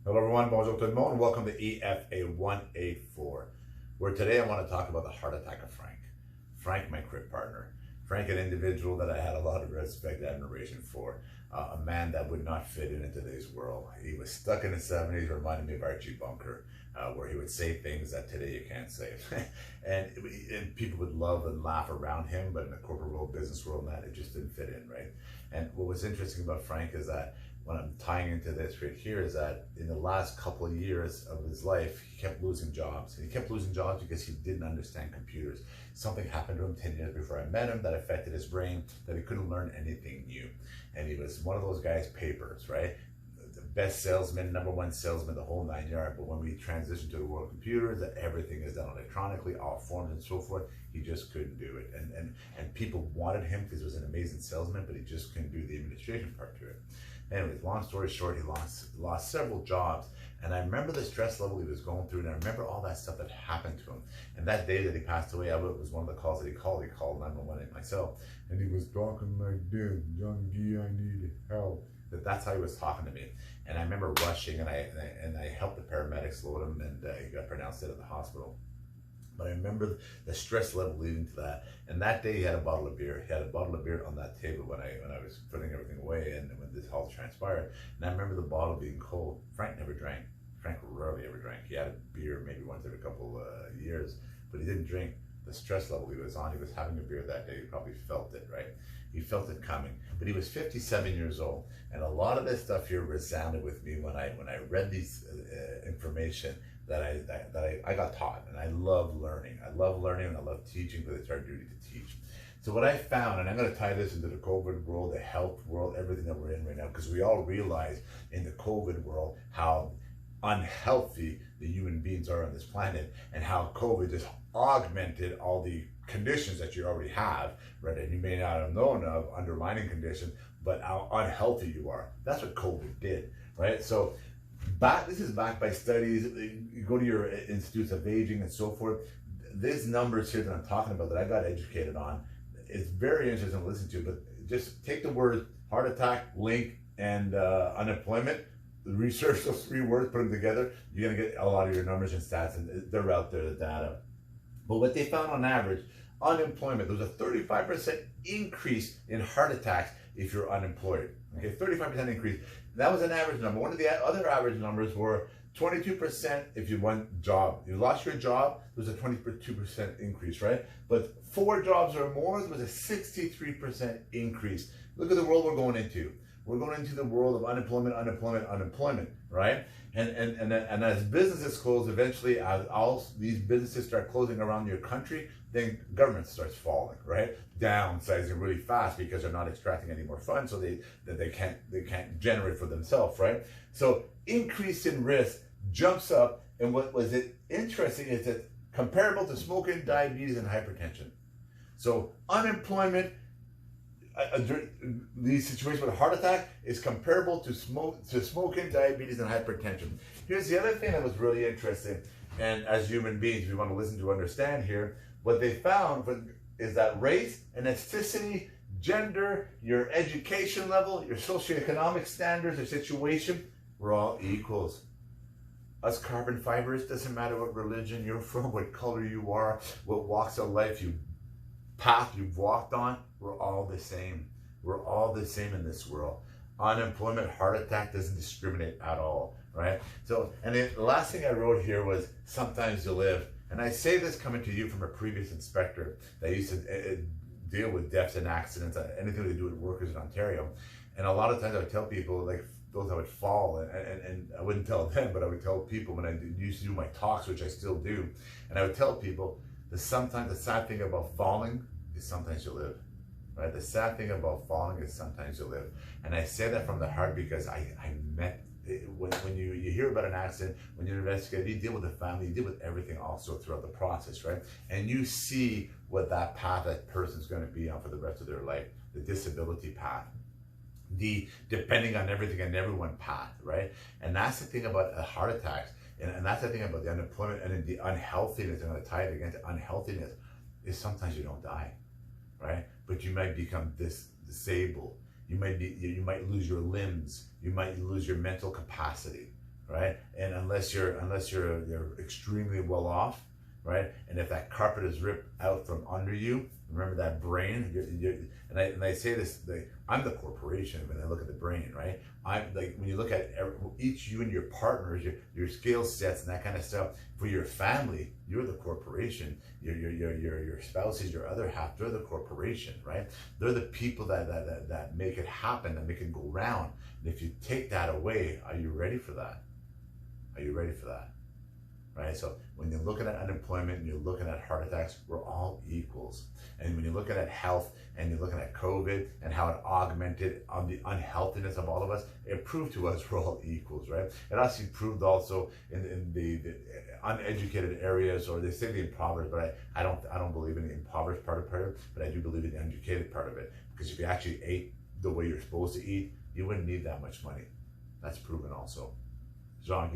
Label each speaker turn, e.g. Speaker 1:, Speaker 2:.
Speaker 1: Hello everyone, bonjour tout le monde, welcome to EFA184, where today I want to talk about the heart attack of Frank. Frank, my crib partner. Frank, an individual that I had a lot of respect and admiration for. A man that would not fit in today's world. He was stuck in the 70s, reminded me of Archie Bunker, where he would say things that today you can't say. and people would love and laugh around him, but in the corporate world, business world, man, it just didn't fit in, right? And what was interesting about Frank is that when I'm tying into this right here is that in the last couple of years of his life, he kept losing jobs. And he kept losing jobs because he didn't understand computers. Something happened to him 10 years before I met him that affected his brain, that he couldn't learn anything new. And he was one of those guys, papers, right? The best salesman, number one salesman, the whole 9 yards. But when we transitioned to the world of computers, that everything is done electronically, all forms and so forth, he just couldn't do it. And people wanted him because he was an amazing salesman, but he just couldn't do the administration part to it. Anyways, long story short, he lost several jobs. And I remember the stress level he was going through, and I remember all that stuff that happened to him. And that day that he passed away, it was one of the calls that he called 911 myself. And he was talking like this, "Young Guy, I need help." That's how he was talking to me. And I remember rushing, and I helped the paramedics load him, and he got pronounced dead at the hospital. But I remember the stress level leading to that. And that day he had a bottle of beer. He had a bottle of beer on that table when I was putting everything away and when this all transpired. And I remember the bottle being cold. Frank never drank. Frank rarely ever drank. He had a beer maybe once every couple years, but he didn't drink. The stress level he was on, he was having a beer that day. He probably felt it, right? He felt it coming. But he was 57 years old. And a lot of this stuff here resounded with me when I read these information that I got taught. And I love learning. I love learning and I love teaching, but it's our duty to teach. So what I found, and I'm going to tie this into the COVID world, the health world, everything that we're in right now, because we all realize in the COVID world how unhealthy the human beings are on this planet, and how COVID just augmented all the conditions that you already have, right? And you may not have known of undermining conditions, but how unhealthy you are. That's what COVID did, right? So this is backed by studies. You go to your institutes of aging and so forth. These numbers here that I'm talking about that I got educated on, it's very interesting to listen to, but just take the word heart attack, link, and unemployment, research those three words, put them together, you're going to get a lot of your numbers and stats, and they're out there, the data. But what they found on average, unemployment, there was a 35% increase in heart attacks if you're unemployed. Okay, 35% increase. That was an average number. One of the other average numbers were 22% if you want job. You lost your job, there was a 22% increase, right? But 4 jobs or more, there was a 63% increase. Look at the world we're going into. We're going into the world of unemployment, right? And as businesses close, eventually, as all these businesses start closing around your country, then government starts falling, right? Downsizing really fast because they're not extracting any more funds, so they can't generate for themselves, right? So increase in risk jumps up, and what was it interesting is that comparable to smoking, diabetes, and hypertension. So unemployment. These situations with a heart attack is comparable to smoking, diabetes, and hypertension. Here's the other thing that was really interesting, and as human beings, we want to listen to understand here. What they found is that race and ethnicity, gender, your education level, your socio-economic standards, your situation, we're all equals. Us carbon fibers, doesn't matter what religion you're from, what color you are, what walks of life path you've walked on, we're all the same. We're all the same in this world. Unemployment, heart attack doesn't discriminate at all, right? So, and the last thing I wrote here was sometimes you live. And I say this coming to you from a previous inspector that used to deal with deaths and accidents, anything to do with workers in Ontario. And a lot of times I would tell people, like those that would fall, and I wouldn't tell them, but I would tell people when I used to do my talks, which I still do, and I would tell people that sometimes the sad thing about falling is sometimes you live, right? The sad thing about falling is sometimes you live. And I say that from the heart because I met, when you hear about an accident, when you're investigating, you deal with the family, you deal with everything also throughout the process, right? And you see what that path that person's going to be on for the rest of their life, the disability path, the depending on everything and everyone path, right? And that's the thing about heart attacks. And that's the thing about the unemployment and the unhealthiness. I'm going to tie it again to unhealthiness, is sometimes you don't die, right? But you might become disabled. You might lose your limbs. You might lose your mental capacity, right? And you're extremely well off, right? And if that carpet is ripped out from under you, remember that brain. And I say this, I'm the corporation when I look at the brain, right? I'm like, when you look at each you and your partners, your skill sets and that kind of stuff. For your family, you're the corporation. Your spouses, your other half, they're the corporation, right? They're the people that make it happen, that make it go round. And if you take that away, are you ready for that? Are you ready for that? Right? So when you're looking at unemployment and you're looking at heart attacks, we're all equals. And when you're looking at health and you're looking at COVID and how it augmented on the unhealthiness of all of us, it proved to us we're all equals, right? It actually proved also in the uneducated areas, or they say the impoverished, but I don't believe in the impoverished part of it, but I do believe in the educated part of it. Because if you actually ate the way you're supposed to eat, you wouldn't need that much money. That's proven also. Guy